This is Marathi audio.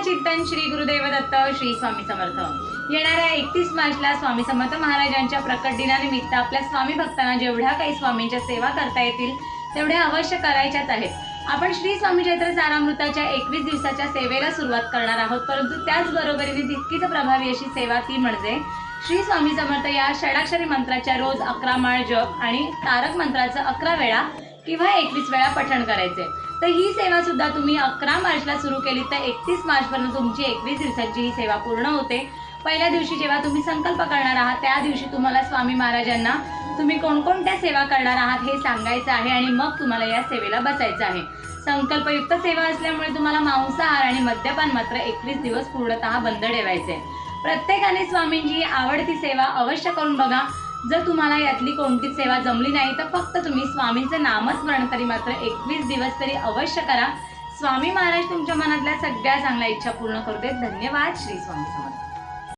चिंतन श्री गुरुदेव दत्त श्री स्वामी समर्थ। येणाऱ्या 31 मार्चला स्वामी समर्थ महाराजांच्या प्रकट दिनानिमित्त आपल्या स्वामी भक्तांना जेवढ्या काही स्वामींच्या सेवा करता येतील तेवढ्या अवश्य करायच्याच आहेत। आपण श्री स्वामी चैत्र सारामृताच्या 21 दिवसाच्या सेवेला सुरुवात करणार आहोत, परंतु त्याच बरोबरीने तितकीच प्रभावी अशी सेवा ती म्हणजे श्री स्वामी समर्थ या षडाक्षरी मंत्राच्या रोज 11 माळ जप आणि तारक मंत्राचं 11 वेळा किंवा 21 वेळा पठण करायचे। तर ही सेवा सुद्धा तुम्ही 11 मार्चला सुरू केली तर 31 मार्च पर्यंत तुमची 21 दिवसाची ही सेवा पूर्ण होते। पहिल्या दिवशी जेव्हा तुम्ही संकल्प करणार आहात त्या दिवशी तुम्हाला स्वामी महाराजांना तुम्ही कोणकोणत्या सेवा करणार आहात हे सांगायचं आहे आणि मग तुम्हाला या सेवेला बसायचं आहे। संकल्पयुक्त सेवा असल्यामुळे तुम्हाला मांसाहार आणि मद्यपान मात्र 21 दिवस पूर्णतः बंद ठेवायचे। प्रत्येकाने स्वामींची आवडती सेवा अवश्य करून बघा। जर तुम्हाला यातली कोणतीच सेवा जमली नाही तर फक्त तुम्ही स्वामींचं नामस्मरण तरी मात्र 21 दिवस तरी अवश्य करा। स्वामी महाराज तुमच्या मनातल्या सगळ्या चांगल्या इच्छा पूर्ण करू देत। धन्यवाद। श्री स्वामी समर्थ।